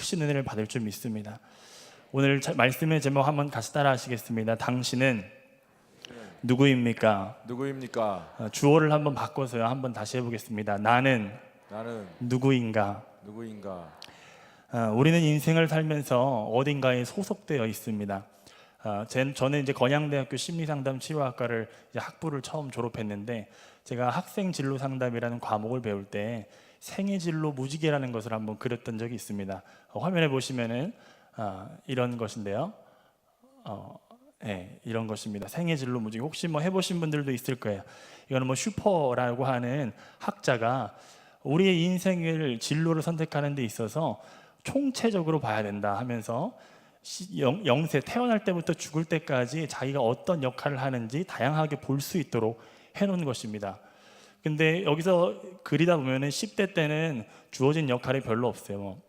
크신 은혜를 받을 줄 믿습니다. 오늘 말씀의 제목 한번 같이 따라 하시겠습니다. 당신은 누구입니까? 누구입니까? 주어를 한번 바꿔서요. 한번 다시 해보겠습니다. 나는 누구인가? 누구인가? 우리는 인생을 살면서 어딘가에 소속되어 있습니다. 저는 이제 건양대학교 심리상담 치료학과를 이제 학부를 처음 졸업했는데, 제가 학생 진로 상담이라는 과목을 배울 때 생애 진로 무지개라는 것을 한번 그렸던 적이 있습니다. 화면에 보시면은 이런 것인데요. 네, 이런 것입니다. 생애 진로 무지개. 혹시 뭐 해보신 분들도 있을 거예요. 이거는 뭐 슈퍼라고 하는 학자가 우리의 인생을 진로를 선택하는 데 있어서 총체적으로 봐야 된다 하면서 영세 태어날 때부터 죽을 때까지 자기가 어떤 역할을 하는지 다양하게 볼 수 있도록 해놓은 것입니다. 근데 여기서 그리다 보면은 10대 때는 주어진 역할이 별로 없어요. 뭐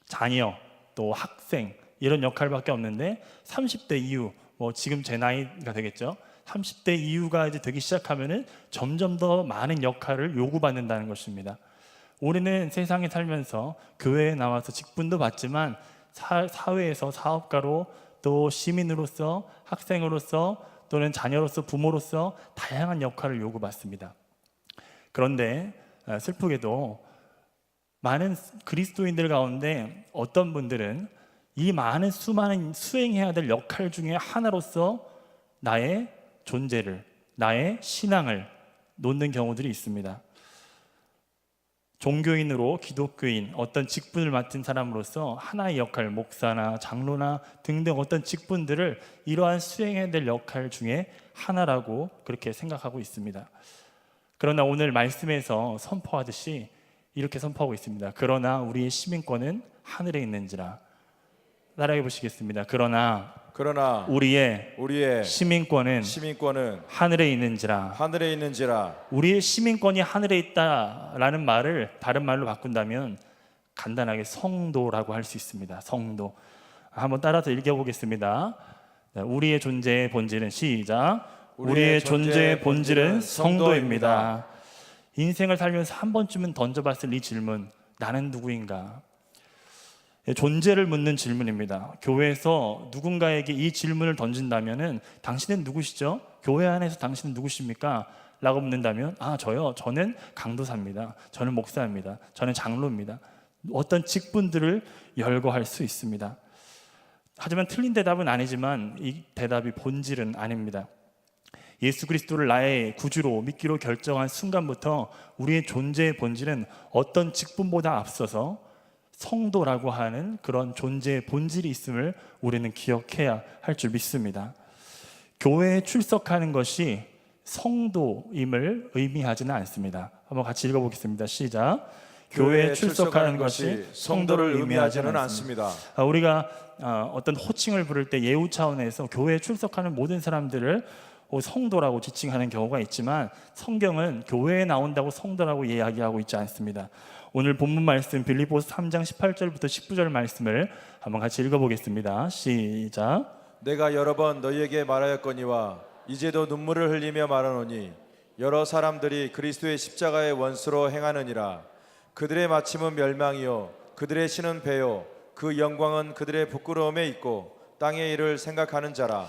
자녀, 또 학생 이런 역할밖에 없는데 30대 이후, 뭐 지금 제 나이가 되겠죠. 30대 이후가 이제 되기 시작하면은 점점 더 많은 역할을 요구받는다는 것입니다. 우리는 세상에 살면서 교회에 나와서 직분도 받지만 사회에서 사업가로, 또 시민으로서, 학생으로서, 또는 자녀로서, 부모로서 다양한 역할을 요구받습니다. 그런데 슬프게도 많은 그리스도인들 가운데 어떤 분들은 이 많은 수많은 수행해야 될 역할 중에 하나로서 나의 존재를, 나의 신앙을 놓는 경우들이 있습니다. 종교인으로, 기독교인, 어떤 직분을 맡은 사람으로서 하나의 역할, 목사나 장로나 등등 어떤 직분들을 이러한 수행해야 될 역할 중에 하나라고 그렇게 생각하고 있습니다. 그러나 오늘 말씀에서 선포하듯이 이렇게 선포하고 있습니다. 그러나 우리의 시민권은 하늘에 있는지라. 따라해 보시겠습니다. 그러나 우리의 시민권은 하늘에 있는지라. 우리의 시민권이 하늘에 있다라는 말을 다른 말로 바꾼다면 간단하게 성도라고 할 수 있습니다. 성도. 한번 따라서 읽어보겠습니다. 우리의 존재의 본질은, 시작. 우리의 존재의 본질은 성도입니다. 인생을 살면서 한 번쯤은 던져봤을 이 질문, 나는 누구인가? 존재를 묻는 질문입니다. 교회에서 누군가에게 이 질문을 던진다면은 당신은 누구시죠? 교회 안에서 당신은 누구십니까? 라고 묻는다면 저는 강도사입니다. 저는 목사입니다. 저는 장로입니다. 어떤 직분들을 열거할 수 있습니다. 하지만 틀린 대답은 아니지만 이 대답이 본질은 아닙니다. 예수 그리스도를 나의 구주로 믿기로 결정한 순간부터 우리의 존재의 본질은 어떤 직분보다 앞서서 성도라고 하는 그런 존재의 본질이 있음을 우리는 기억해야 할 줄 믿습니다. 교회에 출석하는 것이 성도임을 의미하지는 않습니다. 한번 같이 읽어보겠습니다. 시작. 교회에 출석하는 것이 성도를 의미하지는 않습니다. 우리가 어떤 호칭을 부를 때 예우 차원에서 교회에 출석하는 모든 사람들을 성도라고 지칭하는 경우가 있지만 성경은 교회에 나온다고 성도라고 이야기하고 있지 않습니다. 오늘 본문 말씀 빌립보서 3장 18절부터 19절 말씀을 한번 같이 읽어보겠습니다. 시작. 내가 여러 번 너희에게 말하였거니와 이제도 눈물을 흘리며 말하노니 여러 사람들이 그리스도의 십자가의 원수로 행하느니라. 그들의 마침은 멸망이요 그들의 신은 배요 그 영광은 그들의 부끄러움에 있고 땅의 일을 생각하는 자라.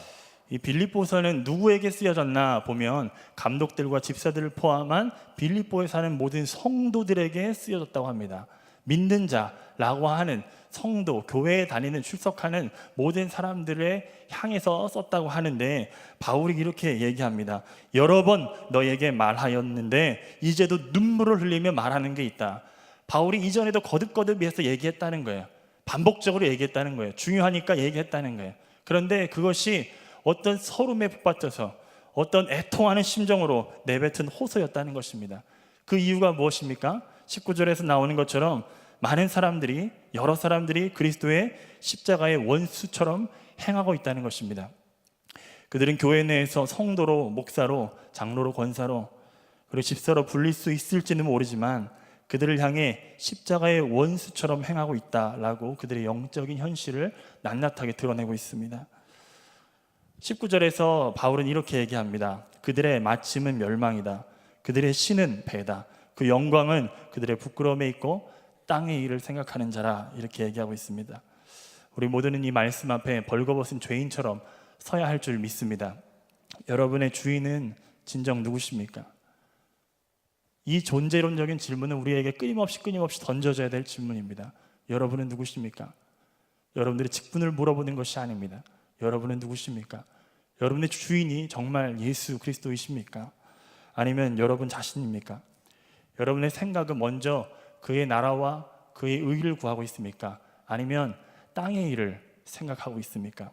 이 빌립보서는 누구에게 쓰여졌나 보면 감독들과 집사들을 포함한 빌립보에 사는 모든 성도들에게 쓰여졌다고 합니다. 믿는 자라고 하는 성도, 교회에 다니는 출석하는 모든 사람들을 향해서 썼다고 하는데 바울이 이렇게 얘기합니다. 여러 번 너에게 말하였는데 이제도 눈물을 흘리며 말하는 게 있다. 바울이 이전에도 거듭거듭해서 얘기했다는 거예요. 반복적으로 얘기했다는 거예요. 중요하니까 얘기했다는 거예요. 그런데 그것이 어떤 서름에 북받쳐서 어떤 애통하는 심정으로 내뱉은 호소였다는 것입니다. 그 이유가 무엇입니까? 19절에서 나오는 것처럼 많은 사람들이, 여러 사람들이 그리스도의 십자가의 원수처럼 행하고 있다는 것입니다. 그들은 교회 내에서 성도로, 목사로, 장로로, 권사로, 그리고 집사로 불릴 수 있을지는 모르지만 그들을 향해 십자가의 원수처럼 행하고 있다라고 그들의 영적인 현실을 낱낱하게 드러내고 있습니다. 19절에서 바울은 이렇게 얘기합니다. 그들의 마침은 멸망이다. 그들의 신은 배다. 그 영광은 그들의 부끄러움에 있고 땅의 일을 생각하는 자라 이렇게 얘기하고 있습니다. 우리 모두는 이 말씀 앞에 벌거벗은 죄인처럼 서야 할 줄 믿습니다. 여러분의 주인은 진정 누구십니까? 이 존재론적인 질문은 우리에게 끊임없이 던져져야 될 질문입니다. 여러분은 누구십니까? 여러분들의 직분을 물어보는 것이 아닙니다. 여러분은 누구십니까? 여러분의 주인이 정말 예수 그리스도이십니까? 아니면 여러분 자신입니까? 여러분의 생각은 먼저 그의 나라와 그의 의를 구하고 있습니까? 아니면 땅의 일을 생각하고 있습니까?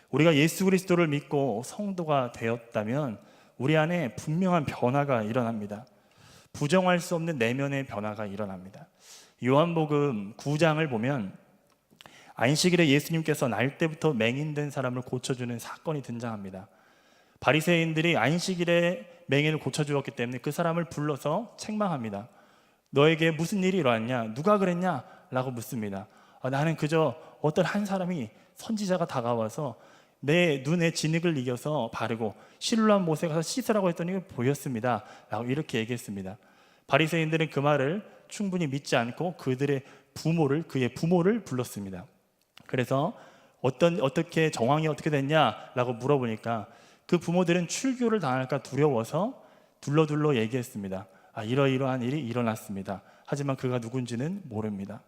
우리가 예수 그리스도를 믿고 성도가 되었다면 우리 안에 분명한 변화가 일어납니다. 부정할 수 없는 내면의 변화가 일어납니다. 요한복음 9장을 보면 안식일에 예수님께서 날 때부터 맹인된 사람을 고쳐주는 사건이 등장합니다. 바리새인들이 안식일에 맹인을 고쳐주었기 때문에 그 사람을 불러서 책망합니다. 너에게 무슨 일이 일어났냐? 누가 그랬냐? 라고 묻습니다. 나는 그저 어떤 한 사람이 선지자가 다가와서 내 눈에 진흙을 이겨서 바르고 실로암 못에 가서 씻으라고 했더니 보였습니다 라고 이렇게 얘기했습니다. 바리새인들은 그 말을 충분히 믿지 않고 그의 부모를 불렀습니다. 그래서 어떻게 정황이 어떻게 됐냐라고 물어보니까 그 부모들은 출교를 당할까 두려워서 둘러둘러 얘기했습니다. 이러이러한 일이 일어났습니다. 하지만 그가 누군지는 모릅니다.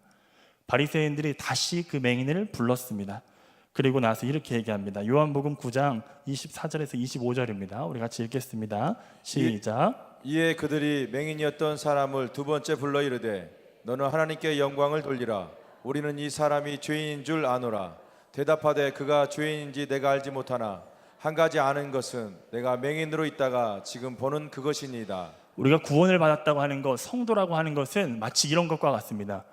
바리새인들이 다시 그 맹인을 불렀습니다. 그리고 나서 이렇게 얘기합니다. 요한복음 9장 24절에서 25절입니다. 우리 같이 읽겠습니다. 시작. 이에 그들이 맹인이었던 사람을 두 번째 불러 이르되 너는 하나님께 영광을 돌리라. 우리는 이 사람이 죄인인 줄 아노라. 대답하되 그가 죄인인지 내가 알지 못하나 한 가지 아는 것은 내가 맹인으로 있다가 지금 보는 그것이니이다. 우리가 구원을 받았다고 하는 것, 성도라고 하는 것은 마치 이런 것과 같습니다.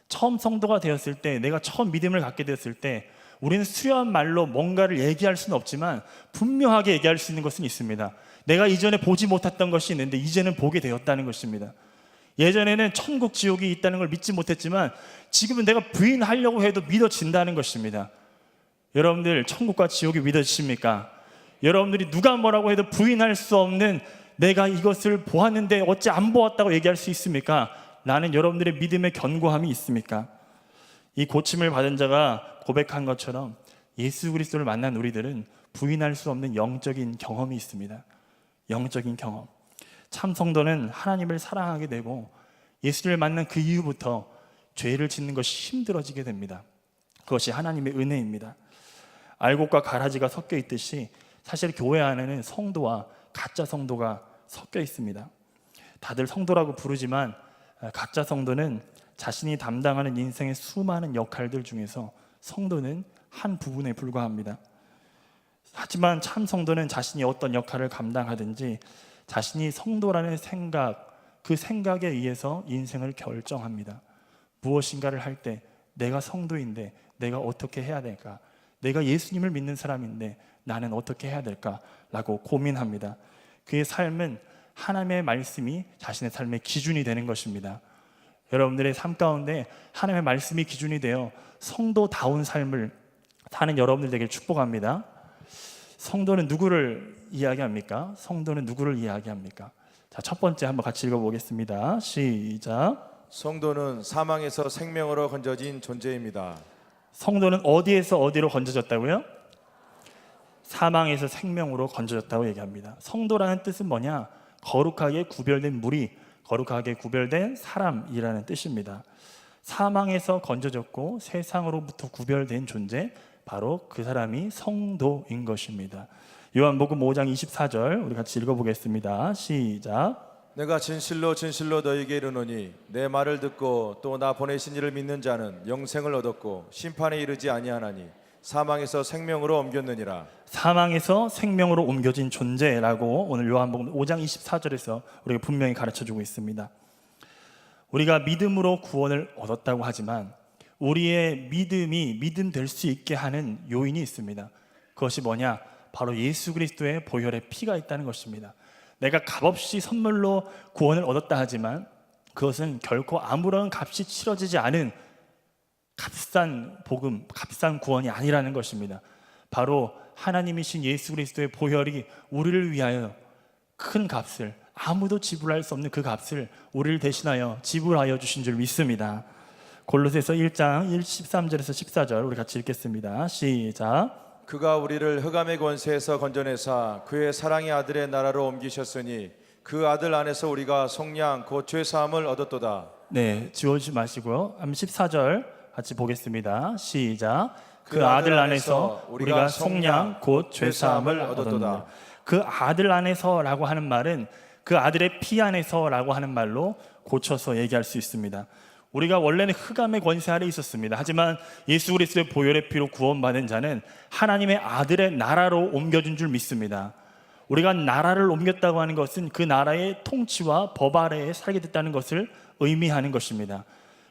처음 성도가 되었을 때, 내가 처음 믿음을 갖게 되었을 때 우리는 수려한 말로 뭔가를 얘기할 수는 없지만 분명하게 얘기할 수 있는 것은 있습니다. 내가 이전에 보지 못했던 것이 있는데 이제는 보게 되었다는 것입니다. 예전에는 천국 지옥이 있다는 걸 믿지 못했지만 지금은 내가 부인하려고 해도 믿어진다는 것입니다. 여러분들 천국과 지옥이 믿어지십니까? 여러분들이 누가 뭐라고 해도 부인할 수 없는 내가 이것을 보았는데 어찌 안 보았다고 얘기할 수 있습니까? 라는 여러분들의 믿음의 견고함이 있습니까? 이 고침을 받은 자가 고백한 것처럼 예수 그리스도를 만난 우리들은 부인할 수 없는 영적인 경험이 있습니다. 영적인 경험. 참 성도는 하나님을 사랑하게 되고 예수를 만난 그 이후부터 죄를 짓는 것이 힘들어지게 됩니다. 그것이 하나님의 은혜입니다. 알곡과 가라지가 섞여 있듯이 사실 교회 안에는 성도와 가짜 성도가 섞여 있습니다. 다들 성도라고 부르지만 가짜 성도는 자신이 담당하는 인생의 수많은 역할들 중에서 성도는 한 부분에 불과합니다. 하지만 참 성도는 자신이 어떤 역할을 감당하든지 자신이 성도라는 생각, 그 생각에 의해서 인생을 결정합니다. 무엇인가를 할 때 내가 성도인데 내가 어떻게 해야 될까? 내가 예수님을 믿는 사람인데 나는 어떻게 해야 될까? 라고 고민합니다. 그의 삶은 하나님의 말씀이 자신의 삶의 기준이 되는 것입니다. 여러분들의 삶 가운데 하나님의 말씀이 기준이 되어 성도다운 삶을 사는 여러분들 되길 축복합니다. 성도는 누구를 이야기합니까? 성도는 누구를 이야기합니까? 자, 첫 번째 한번 같이 읽어보겠습니다. 시작. 성도는 사망에서 생명으로 건져진 존재입니다. 성도는 어디에서 어디로 건져졌다고요? 사망에서 생명으로 건져졌다고 얘기합니다. 성도라는 뜻은 뭐냐? 거룩하게 구별된 무리, 거룩하게 구별된 사람이라는 뜻입니다. 사망에서 건져졌고 세상으로부터 구별된 존재, 바로 그 사람이 성도인 것입니다. 요한복음 5장 24절 우리 같이 읽어보겠습니다. 시작. 내가 진실로 진실로 너희에게 이르노니 내 말을 듣고 또 나 보내신 이를 믿는 자는 영생을 얻었고 심판에 이르지 아니하나니 사망에서 생명으로 옮겼느니라. 사망에서 생명으로 옮겨진 존재라고 오늘 요한복음 5장 24절에서 우리가 분명히 가르쳐주고 있습니다. 우리가 믿음으로 구원을 얻었다고 하지만 우리의 믿음이 믿음 될 수 있게 하는 요인이 있습니다. 그것이 뭐냐? 바로 예수 그리스도의 보혈의 피가 있다는 것입니다. 내가 값없이 선물로 구원을 얻었다 하지만 그것은 결코 아무런 값이 치러지지 않은 값싼 복음, 값싼 구원이 아니라는 것입니다. 바로 하나님이신 예수 그리스도의 보혈이 우리를 위하여 큰 값을, 아무도 지불할 수 없는 그 값을 우리를 대신하여 지불하여 주신 줄 믿습니다. 골로새서 1장 13절에서 14절 우리 같이 읽겠습니다. 시작. 그가 우리를 흑암의 권세에서 건져내사 그의 사랑의 아들의 나라로 옮기셨으니 그 아들 안에서 우리가 속량 곧 죄사함을 얻었도다. 네, 지워주지 마시고요. 14절 같이 보겠습니다. 시작. 그 아들 안에서 우리가 속량 곧 죄사함을 얻었도다. 그 아들 안에서라고 하는 말은 그 아들의 피 안에서라고 하는 말로 고쳐서 얘기할 수 있습니다. 우리가 원래는 흑암의 권세 아래 있었습니다. 하지만 예수 그리스도의 보혈의 피로 구원받은 자는 하나님의 아들의 나라로 옮겨준 줄 믿습니다. 우리가 나라를 옮겼다고 하는 것은 그 나라의 통치와 법 아래에 살게 됐다는 것을 의미하는 것입니다.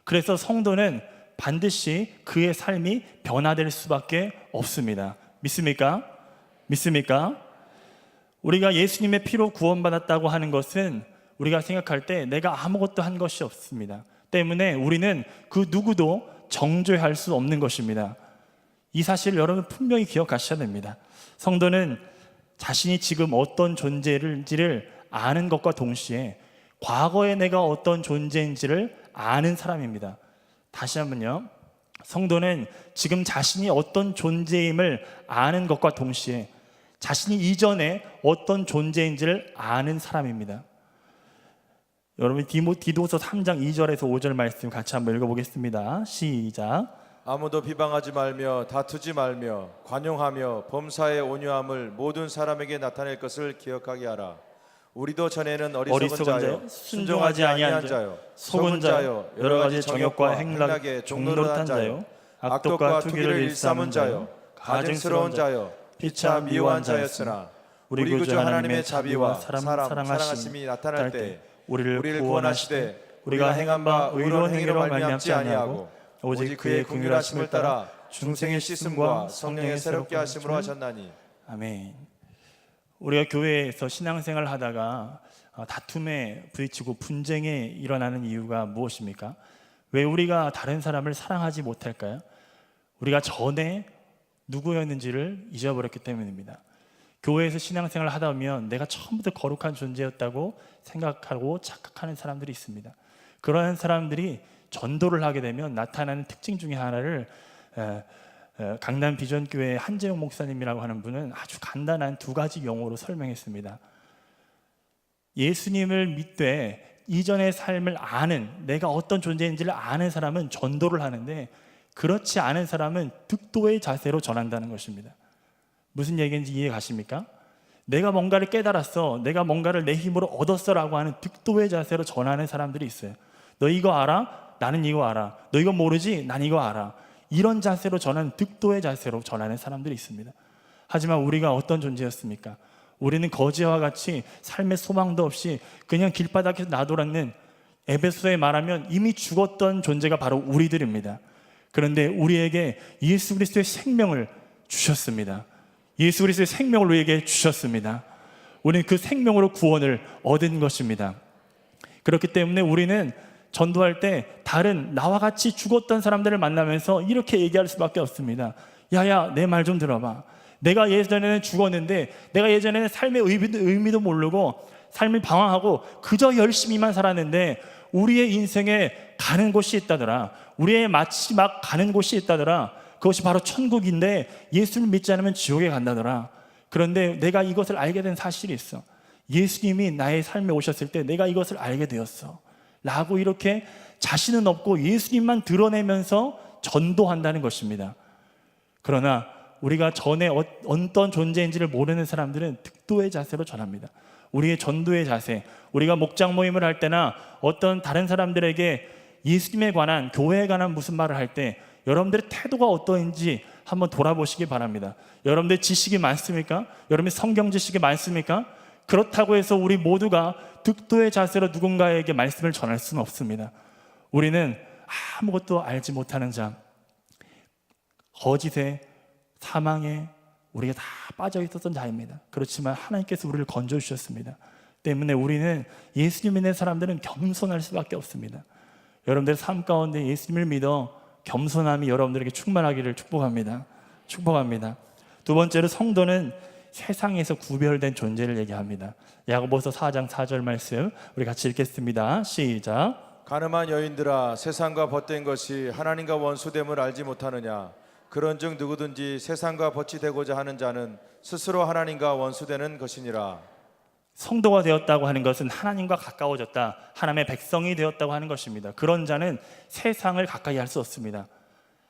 그래서 성도는 반드시 그의 삶이 변화될 수밖에 없습니다. 믿습니까? 믿습니까? 우리가 예수님의 피로 구원받았다고 하는 것은 우리가 생각할 때 내가 아무것도 한 것이 없습니다. 때문에 우리는 그 누구도 정죄할 수 없는 것입니다. 이 사실을 여러분 분명히 기억하셔야 됩니다. 성도는 자신이 지금 어떤 존재인지를 아는 것과 동시에 과거에 내가 어떤 존재인지를 아는 사람입니다. 다시 한번요. 성도는 지금 자신이 어떤 존재임을 아는 것과 동시에 자신이 이전에 어떤 존재인지를 아는 사람입니다. 여러분 디도서 3장 2절에서 5절 말씀 같이 한번 읽어보겠습니다. 시작. 아무도 비방하지 말며 다투지 말며 관용하며 범사에 온유함을 모든 사람에게 나타낼 것을 기억하게 하라. 우리도 전에는 어리석은 자요 순종하지 아니한 자요 속은 자요 여러 가지 정욕과 행락에 종노릇한 자요 악독과 투기를 일삼은 자요 가증스러운 자요 피차 미워한 자였으나 우리 구주 하나님의 자비와 사람 사랑하심이 나타날 때 우리를 구원하시되 우리가 행한 바 의로운 행위로 말미암지 아니하고 오직 그의 긍휼하심을 따라 중생의 씻음과 성령의 새롭게 하심으로 하셨나니. 아멘. 우리가 교회에서 신앙생활을 하다가 다툼에 부딪히고 분쟁에 일어나는 이유가 무엇입니까? 왜 우리가 다른 사람을 사랑하지 못할까요? 우리가 전에 누구였는지를 잊어버렸기 때문입니다. 교회에서 신앙생활을 하다 보면 내가 처음부터 거룩한 존재였다고 생각하고 착각하는 사람들이 있습니다. 그러한 사람들이 전도를 하게 되면 나타나는 특징 중에 하나를 강남 비전교회 한재용 목사님이라고 하는 분은 아주 간단한 두 가지 용어로 설명했습니다. 예수님을 믿되 이전의 삶을 아는, 내가 어떤 존재인지를 아는 사람은 전도를 하는데 그렇지 않은 사람은 득도의 자세로 전한다는 것입니다. 무슨 얘기인지 이해 가십니까? 내가 뭔가를 깨달았어, 내가 뭔가를 내 힘으로 얻었어 라고 하는 득도의 자세로 전하는 사람들이 있어요. 너 이거 알아? 나는 이거 알아. 너 이거 모르지? 난 이거 알아. 이런 자세로 전하는 득도의 자세로 전하는 사람들이 있습니다. 하지만 우리가 어떤 존재였습니까? 우리는 거지와 같이 삶의 소망도 없이 그냥 길바닥에서 나돌았는, 에베소에 말하면 이미 죽었던 존재가 바로 우리들입니다. 그런데 우리에게 예수 그리스도의 생명을 주셨습니다. 예수 그리스도의 생명을 우리에게 주셨습니다. 우리는 그 생명으로 구원을 얻은 것입니다. 그렇기 때문에 우리는 전도할 때 다른 나와 같이 죽었던 사람들을 만나면서 이렇게 얘기할 수밖에 없습니다. 야야, 내 말 좀 들어봐. 내가 예전에는 죽었는데, 내가 예전에는 삶의 의미도 모르고 삶을 방황하고 그저 열심히만 살았는데 우리의 인생에 가는 곳이 있다더라. 우리의 마지막 가는 곳이 있다더라. 그것이 바로 천국인데 예수를 믿지 않으면 지옥에 간다더라. 그런데 내가 이것을 알게 된 사실이 있어. 예수님이 나의 삶에 오셨을 때 내가 이것을 알게 되었어 라고 이렇게 자신은 없고 예수님만 드러내면서 전도한다는 것입니다. 그러나 우리가 전에 어떤 존재인지를 모르는 사람들은 득도의 자세로 전합니다. 우리의 전도의 자세, 우리가 목장 모임을 할 때나 어떤 다른 사람들에게 예수님에 관한, 교회에 관한 무슨 말을 할 때 여러분들의 태도가 어떠한지 한번 돌아보시기 바랍니다. 여러분들 지식이 많습니까? 여러분의 성경 지식이 많습니까? 그렇다고 해서 우리 모두가 득도의 자세로 누군가에게 말씀을 전할 수는 없습니다. 우리는 아무것도 알지 못하는 자, 거짓에, 사망에 우리가 다 빠져 있었던 자입니다. 그렇지만 하나님께서 우리를 건져주셨습니다. 때문에 우리는 예수님 믿는 사람들은 겸손할 수밖에 없습니다. 여러분들 삶 가운데 예수님을 믿어 겸손함이 여러분들에게 충만하기를 축복합니다. 축복합니다. 두 번째로 성도는 세상에서 구별된 존재를 얘기합니다. 야고보서 4장 4절 말씀 우리 같이 읽겠습니다. 시작. 가늠한 여인들아, 세상과 벗된 것이 하나님과 원수됨을 알지 못하느냐? 그런즉 누구든지 세상과 벗이 되고자 하는 자는 스스로 하나님과 원수되는 것이니라. 성도가 되었다고 하는 것은 하나님과 가까워졌다, 하나님의 백성이 되었다고 하는 것입니다. 그런 자는 세상을 가까이 할 수 없습니다.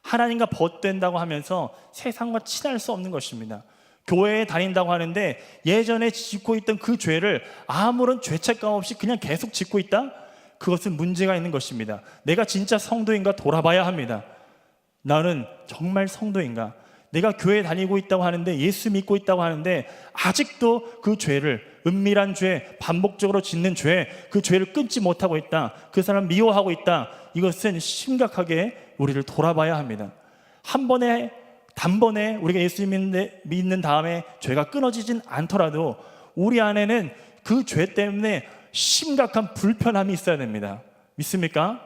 하나님과 벗된다고 하면서 세상과 친할 수 없는 것입니다. 교회에 다닌다고 하는데 예전에 짓고 있던 그 죄를 아무런 죄책감 없이 그냥 계속 짓고 있다? 그것은 문제가 있는 것입니다. 내가 진짜 성도인가 돌아봐야 합니다. 나는 정말 성도인가? 내가 교회 다니고 있다고 하는데, 예수 믿고 있다고 하는데 아직도 그 죄를, 은밀한 죄, 반복적으로 짓는 죄, 그 죄를 끊지 못하고 있다, 그 사람 미워하고 있다. 이것은 심각하게 우리를 돌아봐야 합니다. 한 번에 단번에 우리가 예수 믿는 다음에 죄가 끊어지진 않더라도 우리 안에는 그 죄 때문에 심각한 불편함이 있어야 됩니다. 믿습니까?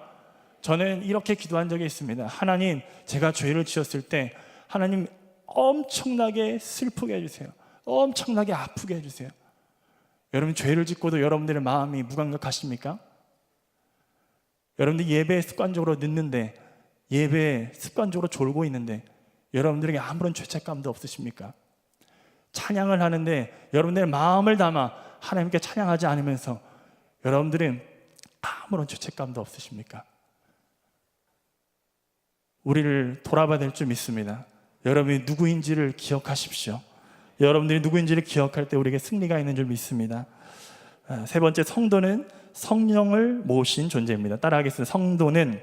저는 이렇게 기도한 적이 있습니다. 하나님, 제가 죄를 지었을 때 하나님 엄청나게 슬프게 해주세요. 엄청나게 아프게 해주세요. 여러분, 죄를 짓고도 여러분들의 마음이 무감각하십니까? 여러분들 예배에 습관적으로 늦는데, 예배에 습관적으로 졸고 있는데 여러분들에게 아무런 죄책감도 없으십니까? 찬양을 하는데 여러분들의 마음을 담아 하나님께 찬양하지 않으면서 여러분들은 아무런 죄책감도 없으십니까? 우리를 돌아봐야 될 줄 믿습니다. 여러분이 누구인지를 기억하십시오. 여러분들이 누구인지를 기억할 때 우리에게 승리가 있는 줄 믿습니다. 세 번째, 성도는 성령을 모신 존재입니다. 따라하겠습니다. 성도는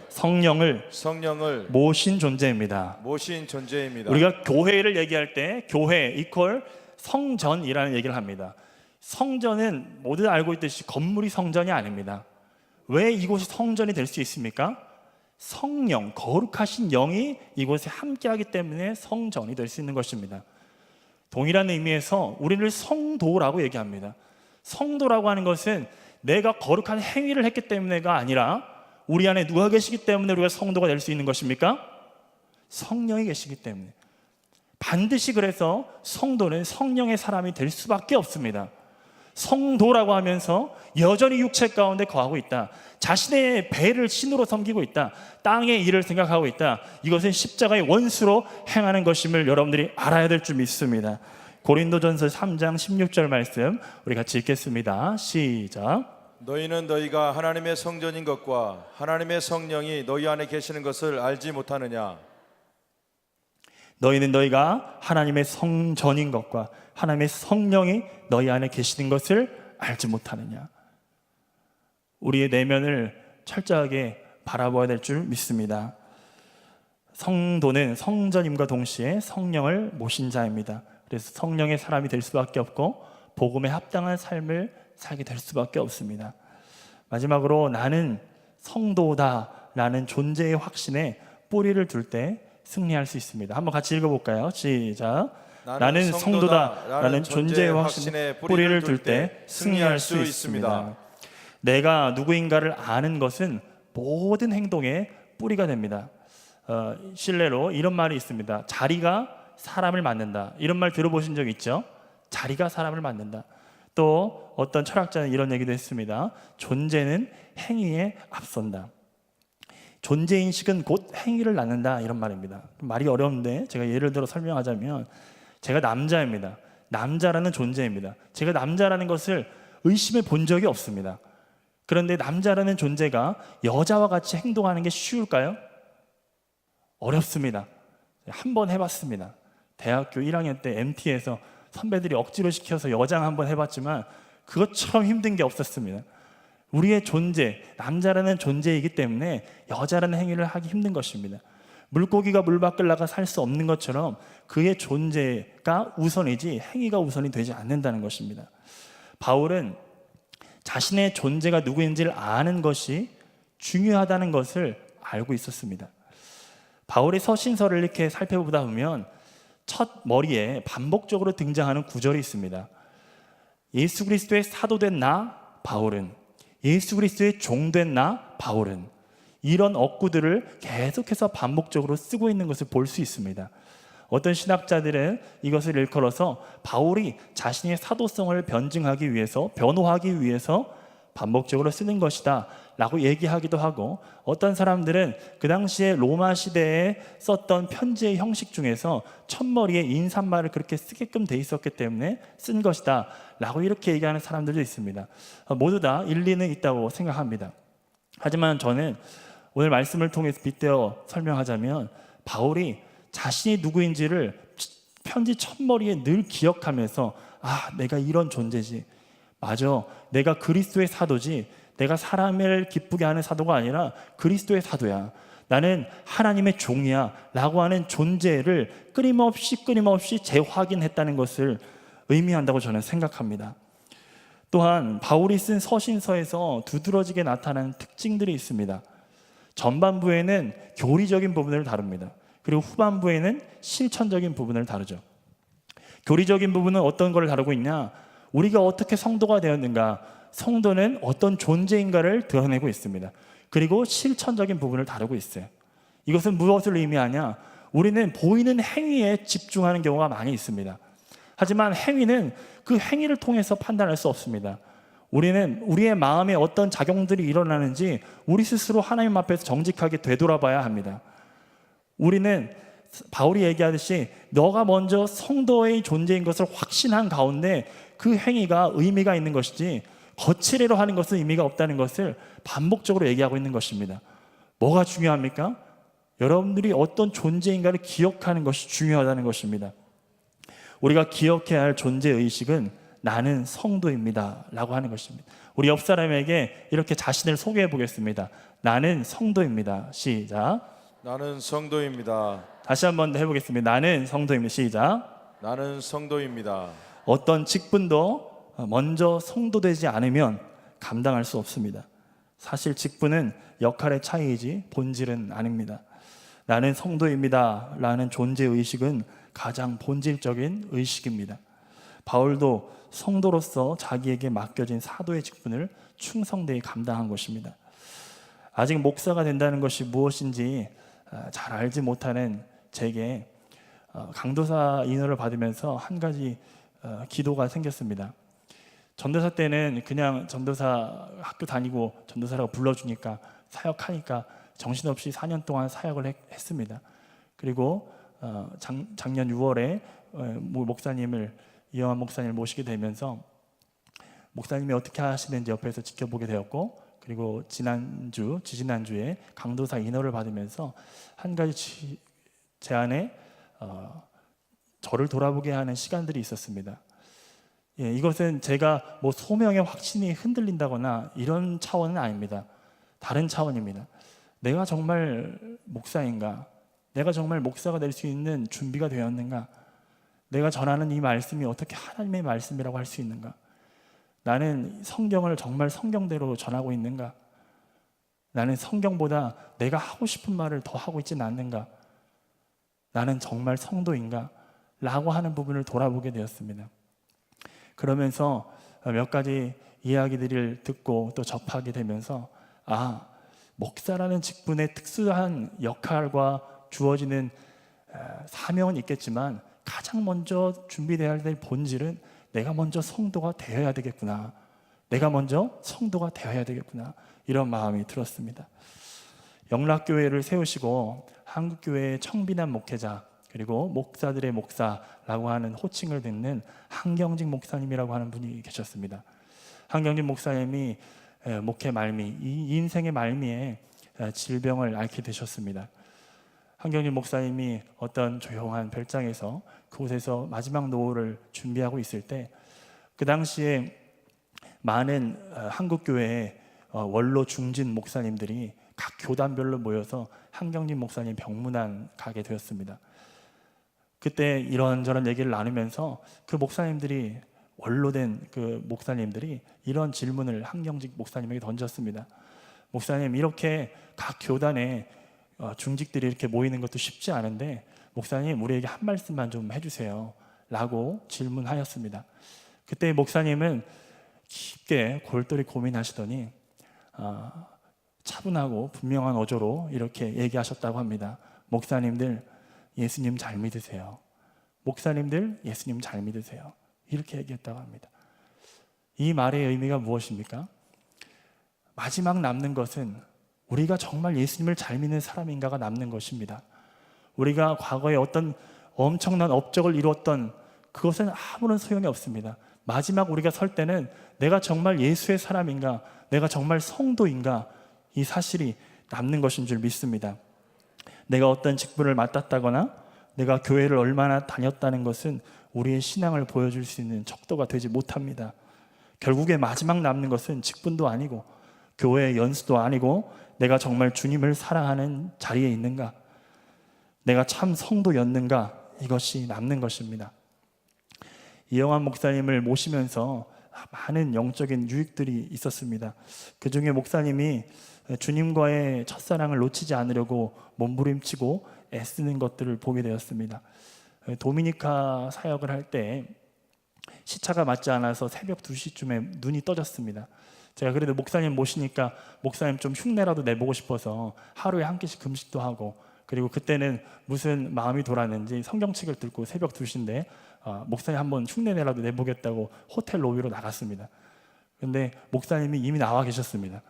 성령을 모신 존재입니다. 우리가 교회를 얘기할 때 교회 이퀄 성전이라는 얘기를 합니다. 성전은 모두 알고 있듯이 건물이 성전이 아닙니다. 왜 이곳이 성전이 될 수 있습니까? 성령, 거룩하신 영이 이곳에 함께하기 때문에 성전이 될 수 있는 것입니다. 동일한 의미에서 우리를 성도라고 얘기합니다. 성도라고 하는 것은 내가 거룩한 행위를 했기 때문에가 아니라 우리 안에 누가 계시기 때문에 우리가 성도가 될 수 있는 것입니까? 성령이 계시기 때문에. 반드시 그래서 성도는 성령의 사람이 될 수밖에 없습니다. 성도라고 하면서 여전히 육체 가운데 거하고 있다, 자신의 배를 신으로 섬기고 있다, 땅의 일을 생각하고 있다, 이것은 십자가의 원수로 행하는 것임을 여러분들이 알아야 될 줄 믿습니다. 고린도전서 3장 16절 말씀 우리 같이 읽겠습니다. 시작. 너희는 너희가 하나님의 성전인 것과 하나님의 성령이 너희 안에 계시는 것을 알지 못하느냐? 너희는 너희가 하나님의 성전인 것과 하나님의 성령이 너희 안에 계시는 것을 알지 못하느냐? 우리의 내면을 철저하게 바라봐야 될 줄 믿습니다. 성도는 성전임과 동시에 성령을 모신 자입니다. 그래서 성령의 사람이 될 수밖에 없고 복음에 합당한 삶을 살게 될 수밖에 없습니다. 마지막으로 나는 성도다라는 존재의 확신에 뿌리를 둘 때 승리할 수 있습니다. 한번 같이 읽어볼까요? 시작. 나는 성도다라는 존재의 확신에 뿌리를 둘 때 승리할 수 있습니다. 내가 누구인가를 아는 것은 모든 행동의 뿌리가 됩니다. 실례로 이런 말이 있습니다. 자리가 사람을 만든다. 이런 말 들어보신 적 있죠? 자리가 사람을 만든다. 또 어떤 철학자는 이런 얘기도 했습니다. 존재는 행위에 앞선다. 존재인식은 곧 행위를 낳는다, 이런 말입니다. 말이 어려운데 제가 예를 들어 설명하자면, 제가 남자입니다. 남자라는 존재입니다. 제가 남자라는 것을 의심해 본 적이 없습니다. 그런데 남자라는 존재가 여자와 같이 행동하는 게 쉬울까요? 어렵습니다. 한번 해봤습니다. 대학교 1학년 때 MT에서 선배들이 억지로 시켜서 여장 한번 해봤지만 그것처럼 힘든 게 없었습니다. 우리의 존재, 남자라는 존재이기 때문에 여자라는 행위를 하기 힘든 것입니다. 물고기가 물 밖을 나가 살 수 없는 것처럼 그의 존재가 우선이지 행위가 우선이 되지 않는다는 것입니다. 바울은 자신의 존재가 누구인지를 아는 것이 중요하다는 것을 알고 있었습니다. 바울의 서신서를 이렇게 살펴보다 보면 첫 머리에 반복적으로 등장하는 구절이 있습니다. 예수 그리스도의 사도된 나 바울은, 예수 그리스도의 종된 나 바울은, 이런 어구들을 계속해서 반복적으로 쓰고 있는 것을 볼 수 있습니다. 어떤 신학자들은 이것을 일컬어서 바울이 자신의 사도성을 변증하기 위해서, 변호하기 위해서 반복적으로 쓰는 것이다 라고 얘기하기도 하고, 어떤 사람들은 그 당시에 로마 시대에 썼던 편지의 형식 중에서 첫머리에 인사말을 그렇게 쓰게끔 돼 있었기 때문에 쓴 것이다 라고 이렇게 얘기하는 사람들도 있습니다. 모두 다 일리는 있다고 생각합니다. 하지만 저는 오늘 말씀을 통해서 빗대어 설명하자면, 바울이 자신이 누구인지를 편지 첫머리에 늘 기억하면서, 내가 이런 존재지, 맞아, 내가 그리스도의 사도지, 내가 사람을 기쁘게 하는 사도가 아니라 그리스도의 사도야, 나는 하나님의 종이야 라고 하는 존재를 끊임없이 재확인했다는 것을 의미한다고 저는 생각합니다. 또한 바울이 쓴 서신서에서 두드러지게 나타나는 특징들이 있습니다. 전반부에는 교리적인 부분을 다룹니다. 그리고 후반부에는 실천적인 부분을 다루죠. 교리적인 부분은 어떤 걸 다루고 있냐? 우리가 어떻게 성도가 되었는가, 성도는 어떤 존재인가를 드러내고 있습니다. 그리고 실천적인 부분을 다루고 있어요. 이것은 무엇을 의미하냐? 우리는 보이는 행위에 집중하는 경우가 많이 있습니다. 하지만 행위는 그 행위를 통해서 판단할 수 없습니다. 우리는 우리의 마음에 어떤 작용들이 일어나는지 우리 스스로 하나님 앞에서 정직하게 되돌아봐야 합니다. 우리는 바울이 얘기하듯이 너가 먼저 성도의 존재인 것을 확신한 가운데 그 행위가 의미가 있는 것이지, 거칠애로 하는 것은 의미가 없다는 것을 반복적으로 얘기하고 있는 것입니다. 뭐가 중요합니까? 여러분들이 어떤 존재인가를 기억하는 것이 중요하다는 것입니다. 우리가 기억해야 할 존재의식은 나는 성도입니다 라고 하는 것입니다. 우리 옆 사람에게 이렇게 자신을 소개해 보겠습니다. 나는 성도입니다. 시작. 나는 성도입니다. 다시 한번 더 해보겠습니다. 나는 성도입니다. 시작. 나는 성도입니다. 어떤 직분도 먼저 성도되지 않으면 감당할 수 없습니다. 사실 직분은 역할의 차이이지 본질은 아닙니다. 나는 성도입니다 라는 존재의식은 가장 본질적인 의식입니다. 바울도 성도로서 자기에게 맡겨진 사도의 직분을 충성되이 감당한 것입니다. 아직 목사가 된다는 것이 무엇인지 잘 알지 못하는 제게 강도사 인허를 받으면서 한 가지 기도가 생겼습니다. 전도사 때는 그냥 전도사 학교 다니고 전도사라고 불러주니까 사역하니까 정신없이 4년 동안 사역을 했습니다. 그리고 작년 6월에 이영환 목사님을 모시게 되면서 목사님이 어떻게 하시는지 옆에서 지켜보게 되었고, 그리고 지지난주에 강도사 인허를 받으면서 한 가지 제 안에 저를 돌아보게 하는 시간들이 있었습니다. 이것은 제가 소명의 확신이 흔들린다거나 이런 차원은 아닙니다. 다른 차원입니다. 내가 정말 목사인가? 내가 정말 목사가 될 수 있는 준비가 되었는가? 내가 전하는 이 말씀이 어떻게 하나님의 말씀이라고 할 수 있는가? 나는 성경을 정말 성경대로 전하고 있는가? 나는 성경보다 내가 하고 싶은 말을 더 하고 있지는 않는가? 나는 정말 성도인가? 라고 하는 부분을 돌아보게 되었습니다. 그러면서 몇 가지 이야기들을 듣고 또 접하게 되면서 목사라는 직분의 특수한 역할과 주어지는 사명은 있겠지만 가장 먼저 준비되어야 될 본질은 내가 먼저 성도가 되어야 되겠구나. 내가 먼저 성도가 되어야 되겠구나. 이런 마음이 들었습니다. 영락교회를 세우시고 한국교회의 청빈한 목회자, 그리고 목사들의 목사라고 하는 호칭을 듣는 한경직 목사님이라고 하는 분이 계셨습니다. 한경직 목사님이 목회 말미, 이 인생의 말미에 질병을 앓게 되셨습니다. 한경직 목사님이 어떤 조용한 별장에서 그곳에서 마지막 노후를 준비하고 있을 때, 그 당시에 많은 한국교회의 원로 중진 목사님들이 각 교단별로 모여서 한경직 목사님 병문안 가게 되었습니다. 그때 이런저런 얘기를 나누면서 그 목사님들이, 원로된 그 목사님들이 이런 질문을 한경직 목사님에게 던졌습니다. 목사님, 이렇게 각 교단에 중직들이 이렇게 모이는 것도 쉽지 않은데 목사님, 우리에게 한 말씀만 좀 해주세요 라고 질문하였습니다. 그때 목사님은 깊게 골똘히 고민하시더니 차분하고 분명한 어조로 이렇게 얘기하셨다고 합니다. 목사님들, 예수님 잘 믿으세요. 목사님들 예수님 잘 믿으세요. 이렇게 얘기했다고 합니다. 이 말의 의미가 무엇입니까? 마지막 남는 것은 우리가 정말 예수님을 잘 믿는 사람인가가 남는 것입니다. 우리가 과거에 어떤 엄청난 업적을 이루었던 그것은 아무런 소용이 없습니다. 마지막 우리가 설 때는 내가 정말 예수의 사람인가, 내가 정말 성도인가, 이 사실이 남는 것인 줄 믿습니다. 내가 어떤 직분을 맡았다거나 내가 교회를 얼마나 다녔다는 것은 우리의 신앙을 보여줄 수 있는 척도가 되지 못합니다. 결국에 마지막 남는 것은 직분도 아니고 교회의 연수도 아니고 내가 정말 주님을 사랑하는 자리에 있는가, 내가 참 성도였는가, 이것이 남는 것입니다. 이영환 목사님을 모시면서 많은 영적인 유익들이 있었습니다. 그 중에 목사님이 주님과의 첫사랑을 놓치지 않으려고 몸부림치고 애쓰는 것들을 보게 되었습니다. 도미니카 사역을 할 때 시차가 맞지 않아서 새벽 2시쯤에 눈이 떠졌습니다. 제가 그래도 목사님 모시니까 목사님 좀 흉내라도 내보고 싶어서 하루에 한 끼씩 금식도 하고, 그리고 그때는 무슨 마음이 돌았는지 성경책을 들고 새벽 2시인데 목사님 한번 흉내내라도 내보겠다고 호텔 로비로 나갔습니다. 근데 목사님이 이미 나와 계셨습니다.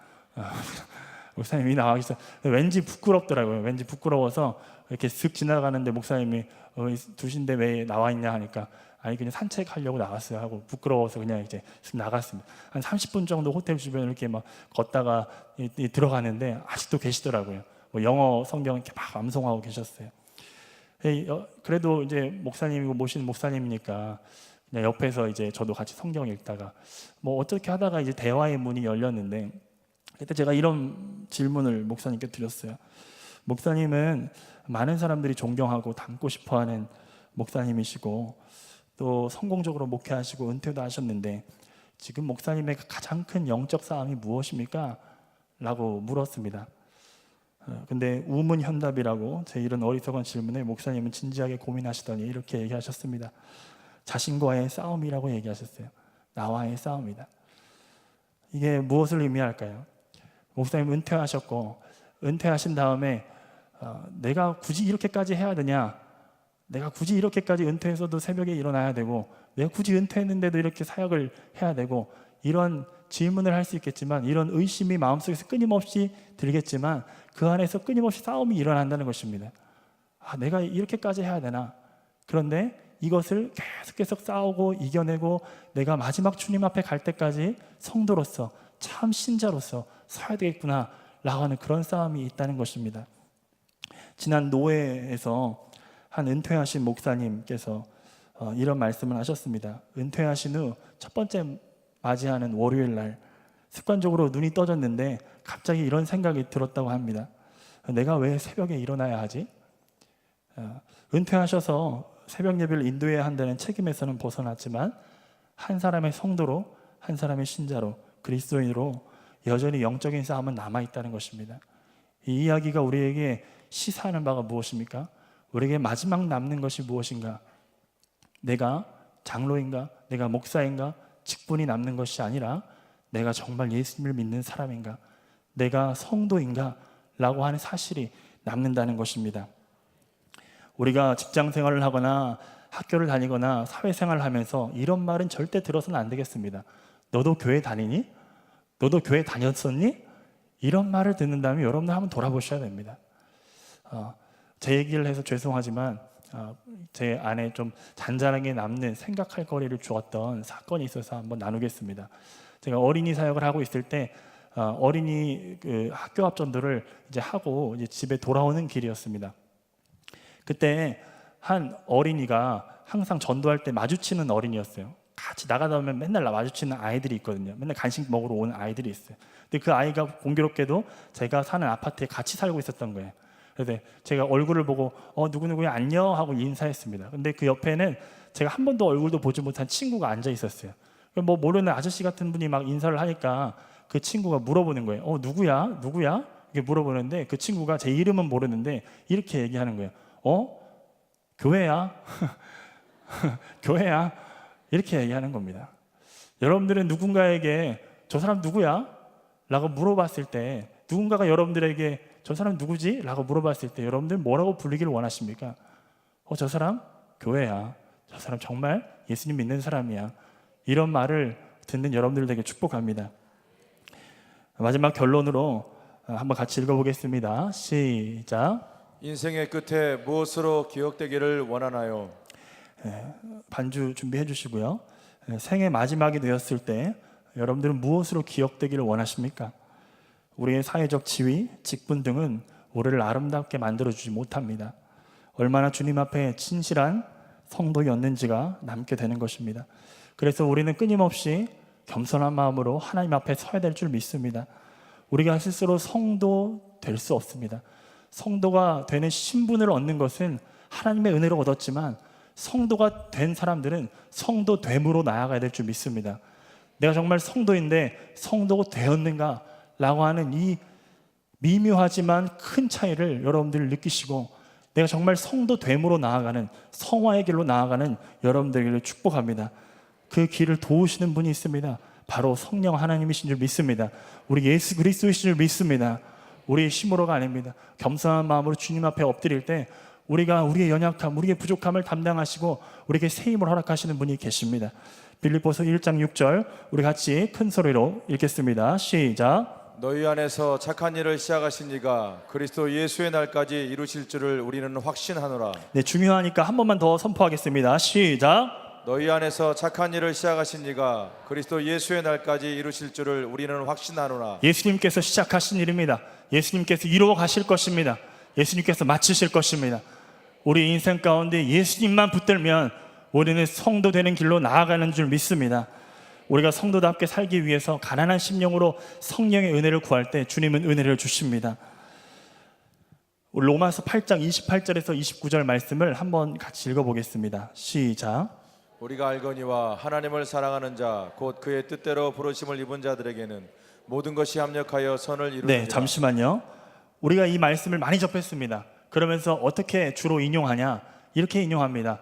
목사님이 나와 계셔서 왠지 부끄럽더라고요. 왠지 부끄러워서 이렇게 슥 지나가는데 목사님이 2시인데 왜 나와 있냐 하니까 아니 그냥 산책하려고 나갔어요 하고 부끄러워서 그냥 이제 슥 나갔습니다. 한 30분 정도 호텔 주변을 이렇게 막 걷다가 들어가는데 아직도 계시더라고요. 뭐 영어 성경 이렇게 막 암송하고 계셨어요. 그래도 이제 목사님이고 모시는 목사님이니까 그냥 옆에서 이제 저도 같이 성경 읽다가 뭐 어떻게 하다가 이제 대화의 문이 열렸는데, 그때 제가 이런 질문을 목사님께 드렸어요. 목사님은 많은 사람들이 존경하고 닮고 싶어하는 목사님이시고 또 성공적으로 목회하시고 은퇴도 하셨는데 지금 목사님의 가장 큰 영적 싸움이 무엇입니까? 라고 물었습니다. 근데 우문현답이라고 제 이런 어리석은 질문에 목사님은 진지하게 고민하시더니 이렇게 얘기하셨습니다. 자신과의 싸움이라고 얘기하셨어요. 나와의 싸움이다. 이게 무엇을 의미할까요? 목사님 은퇴하셨고 은퇴하신 다음에 내가 굳이 이렇게까지 해야 되냐, 내가 굳이 이렇게까지 은퇴해서도 새벽에 일어나야 되고 내가 굳이 은퇴했는데도 이렇게 사역을 해야 되고, 이런 질문을 할 수 있겠지만 이런 의심이 마음속에서 끊임없이 들겠지만 그 안에서 끊임없이 싸움이 일어난다는 것입니다. 내가 이렇게까지 해야 되나? 그런데 이것을 계속 싸우고 이겨내고 내가 마지막 주님 앞에 갈 때까지 성도로서 참 신자로서 서야 되겠구나 라고 하는 그런 싸움이 있다는 것입니다. 지난 노회에서 한 은퇴하신 목사님께서 이런 말씀을 하셨습니다. 은퇴하신 후 첫 번째 맞이하는 월요일 날 습관적으로 눈이 떠졌는데 갑자기 이런 생각이 들었다고 합니다. 내가 왜 새벽에 일어나야 하지? 은퇴하셔서 새벽 예배를 인도해야 한다는 책임에서는 벗어났지만 한 사람의 성도로, 한 사람의 신자로, 그리스도인으로 여전히 영적인 싸움은 남아있다는 것입니다. 이 이야기가 우리에게 시사하는 바가 무엇입니까? 우리에게 마지막 남는 것이 무엇인가? 내가 장로인가? 내가 목사인가? 직분이 남는 것이 아니라 내가 정말 예수님을 믿는 사람인가? 내가 성도인가? 라고 하는 사실이 남는다는 것입니다. 우리가 직장 생활을 하거나 학교를 다니거나 사회생활을 하면서 이런 말은 절대 들어서는 안 되겠습니다. 너도 교회 다니니? 너도 교회 다녔었니? 이런 말을 듣는다면 여러분들 한번 돌아보셔야 됩니다. 제 얘기를 해서 죄송하지만 제 안에 좀 잔잔하게 남는 생각할 거리를 주었던 사건이 있어서 한번 나누겠습니다. 제가 어린이 사역을 하고 있을 때 어린이 그 학교 앞 전도를 이제 하고 이제 집에 돌아오는 길이었습니다. 그때 한 어린이가 항상 전도할 때 마주치는 어린이였어요. 같이 나가다 보면 맨날 마주치는 아이들이 있거든요. 맨날 간식 먹으러 오는 아이들이 있어요. 근데 그 아이가 공교롭게도 제가 사는 아파트에 같이 살고 있었던 거예요. 그래서 제가 얼굴을 보고 누구누구야 안녕 하고 인사했습니다. 근데 그 옆에는 제가 한 번도 얼굴도 보지 못한 친구가 앉아 있었어요. 뭐 모르는 아저씨 같은 분이 막 인사를 하니까 그 친구가 물어보는 거예요. 누구야? 누구야? 이렇게 물어보는데 그 친구가 제 이름은 모르는데 이렇게 얘기하는 거예요. 교회야? 교회야? 이렇게 얘기하는 겁니다. 여러분들은 누군가에게 저 사람 누구야? 라고 물어봤을 때, 누군가가 여러분들에게 저 사람 누구지? 라고 물어봤을 때 여러분들은 뭐라고 불리기를 원하십니까? 저 사람 교회야. 저 사람 정말 예수님 믿는 사람이야. 이런 말을 듣는 여러분들 되게 축복합니다. 마지막 결론으로 한번 같이 읽어보겠습니다. 시작. 인생의 끝에 무엇으로 기억되기를 원하나요? 반주 준비해 주시고요. 생의 마지막이 되었을 때 여러분들은 무엇으로 기억되기를 원하십니까? 우리의 사회적 지위, 직분 등은 우리를 아름답게 만들어주지 못합니다. 얼마나 주님 앞에 진실한 성도였는지가 남게 되는 것입니다. 그래서 우리는 끊임없이 겸손한 마음으로 하나님 앞에 서야 될 줄 믿습니다. 우리가 스스로 성도 될 수 없습니다. 성도가 되는 신분을 얻는 것은 하나님의 은혜로 얻었지만 성도가 된 사람들은 성도됨으로 나아가야 될 줄 믿습니다. 내가 정말 성도인데 성도가 되었는가 라고 하는 이 미묘하지만 큰 차이를 여러분들이 느끼시고 내가 정말 성도됨으로 나아가는 성화의 길로 나아가는 여러분들에게 축복합니다. 그 길을 도우시는 분이 있습니다. 바로 성령 하나님이신 줄 믿습니다. 우리 예수 그리스도이신 줄 믿습니다. 우리의 힘으로가 아닙니다. 겸손한 마음으로 주님 앞에 엎드릴 때 우리가 우리의 연약함, 우리의 부족함을 담당하시고 우리에게 새 힘을 허락하시는 분이 계십니다. 빌립보서 1장 6절 우리 같이 큰 소리로 읽겠습니다. 시작. 너희 안에서 착한 일을 시작하신 이가 그리스도 예수의 날까지 이루실 줄을 우리는 확신하노라. 네, 중요하니까 한 번만 더 선포하겠습니다. 시작. 너희 안에서 착한 일을 시작하신 이가 그리스도 예수의 날까지 이루실 줄을 우리는 확신하노라. 예수님께서 시작하신 일입니다. 예수님께서 이루어 가실 것입니다. 예수님께서 마치실 것입니다. 우리 인생 가운데 예수님만 붙들면 우리는 성도 되는 길로 나아가는 줄 믿습니다. 우리가 성도답게 살기 위해서 가난한 심령으로 성령의 은혜를 구할 때 주님은 은혜를 주십니다. 우리 로마서 8장 28절에서 29절 말씀을 한번 같이 읽어보겠습니다. 시작. 우리가 알거니와 하나님을 사랑하는 자 곧 그의 뜻대로 부르심을 입은 자들에게는 모든 것이 합력하여 선을 이루느니라. 네, 잠시만요. 우리가 이 말씀을 많이 접했습니다. 그러면서 어떻게 주로 인용하냐? 이렇게 인용합니다.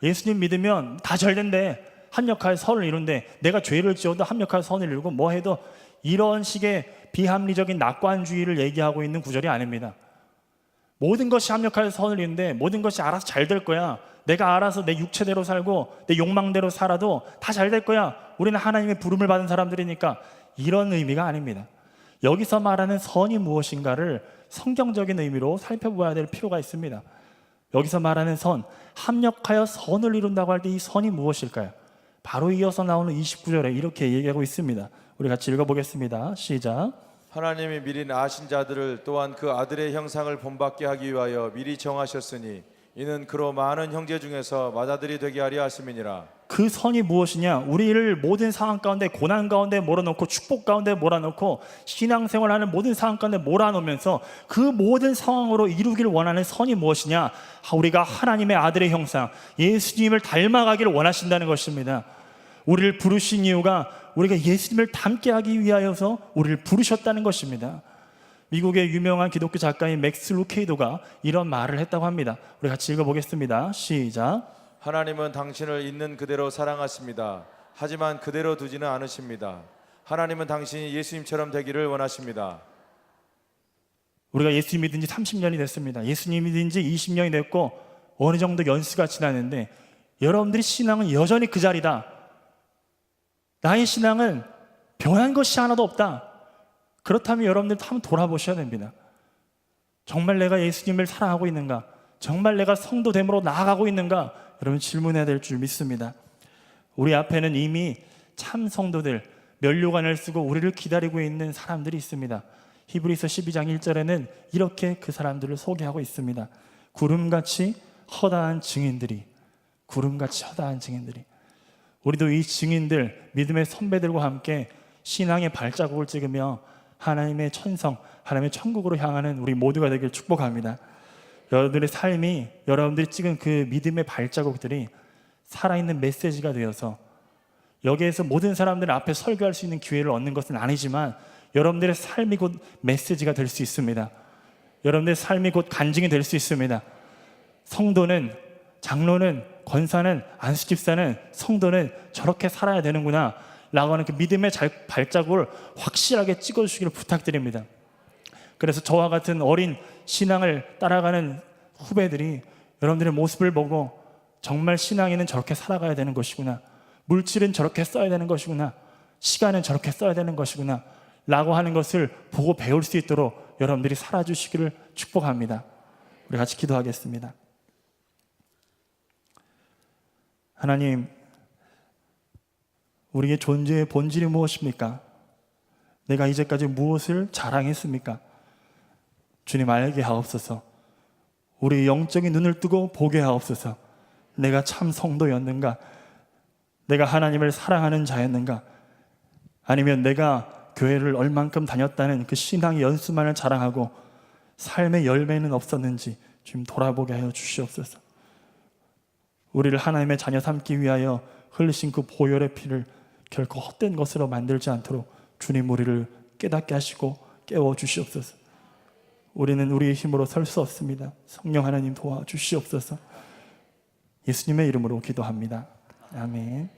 예수님 믿으면 다 잘 된대. 합력하여 선을 이룬대. 내가 죄를 지어도 합력하여 선을 이루고 뭐 해도 이런 식의 비합리적인 낙관주의를 얘기하고 있는 구절이 아닙니다. 모든 것이 합력하여 선을 이룬대. 모든 것이 알아서 잘 될 거야. 내가 알아서 내 육체대로 살고 내 욕망대로 살아도 다 잘 될 거야. 우리는 하나님의 부름을 받은 사람들이니까. 이런 의미가 아닙니다. 여기서 말하는 선이 무엇인가를 성경적인 의미로 살펴봐야 될 필요가 있습니다. 여기서 말하는 선, 합력하여 선을 이룬다고 할 때 이 선이 무엇일까요? 바로 이어서 나오는 29절에 이렇게 얘기하고 있습니다. 우리 같이 읽어보겠습니다. 시작. 하나님이 미리 아신 자들을 또한 그 아들의 형상을 본받게 하기 위하여 미리 정하셨으니 이는 그로 많은 형제 중에서 맏아들이 되게 하려 하심이니라. 그 선이 무엇이냐? 우리를 모든 상황 가운데 고난 가운데 몰아넣고 축복 가운데 몰아넣고 신앙생활하는 모든 상황 가운데 몰아넣으면서 그 모든 상황으로 이루기를 원하는 선이 무엇이냐? 우리가 하나님의 아들의 형상 예수님을 닮아가기를 원하신다는 것입니다. 우리를 부르신 이유가 우리가 예수님을 닮게 하기 위하여서 우리를 부르셨다는 것입니다. 미국의 유명한 기독교 작가인 맥스 루케이도가 이런 말을 했다고 합니다. 우리 같이 읽어보겠습니다. 시작. 하나님은 당신을 있는 그대로 사랑하십니다. 하지만 그대로 두지는 않으십니다. 하나님은 당신이 예수님처럼 되기를 원하십니다. 우리가 예수님 믿은 지 30년이 됐습니다. 예수님 믿은 지 20년이 됐고 어느 정도 연수가 지났는데 여러분들의 신앙은 여전히 그 자리다. 나의 신앙은 변한 것이 하나도 없다. 그렇다면 여러분들 한번 돌아보셔야 됩니다. 정말 내가 예수님을 사랑하고 있는가? 정말 내가 성도됨으로 나아가고 있는가? 여러분 질문해야 될 줄 믿습니다. 우리 앞에는 이미 참 성도들, 면류관을 쓰고 우리를 기다리고 있는 사람들이 있습니다. 히브리서 12장 1절에는 이렇게 그 사람들을 소개하고 있습니다. 구름같이 허다한 증인들이, 구름같이 허다한 증인들이. 우리도 이 증인들, 믿음의 선배들과 함께 신앙의 발자국을 찍으며 하나님의 천성, 하나님의 천국으로 향하는 우리 모두가 되길 축복합니다. 여러분들의 삶이, 여러분들이 찍은 그 믿음의 발자국들이 살아있는 메시지가 되어서 여기에서 모든 사람들 앞에 설교할 수 있는 기회를 얻는 것은 아니지만 여러분들의 삶이 곧 메시지가 될 수 있습니다. 여러분들의 삶이 곧 간증이 될 수 있습니다. 성도는, 장로는, 권사는, 안수집사는, 성도는 저렇게 살아야 되는구나 라고 하는 그 믿음의 발자국을 확실하게 찍어주시기를 부탁드립니다. 그래서 저와 같은 어린 신앙을 따라가는 후배들이 여러분들의 모습을 보고 정말 신앙인은 저렇게 살아가야 되는 것이구나, 물질은 저렇게 써야 되는 것이구나, 시간은 저렇게 써야 되는 것이구나 라고 하는 것을 보고 배울 수 있도록 여러분들이 살아주시기를 축복합니다. 우리 같이 기도하겠습니다. 하나님, 우리의 존재의 본질이 무엇입니까? 내가 이제까지 무엇을 자랑했습니까? 주님, 알게 하옵소서. 우리 영적인 눈을 뜨고 보게 하옵소서. 내가 참 성도였는가? 내가 하나님을 사랑하는 자였는가? 아니면 내가 교회를 얼만큼 다녔다는 그 신앙의 연수만을 자랑하고 삶의 열매는 없었는지 주님 돌아보게 하여 주시옵소서. 우리를 하나님의 자녀 삼기 위하여 흘리신 그 보혈의 피를 결코 헛된 것으로 만들지 않도록 주님 우리를 깨닫게 하시고 깨워 주시옵소서. 우리는 우리의 힘으로 설 수 없습니다. 성령 하나님 도와주시옵소서. 예수님의 이름으로 기도합니다. 아멘.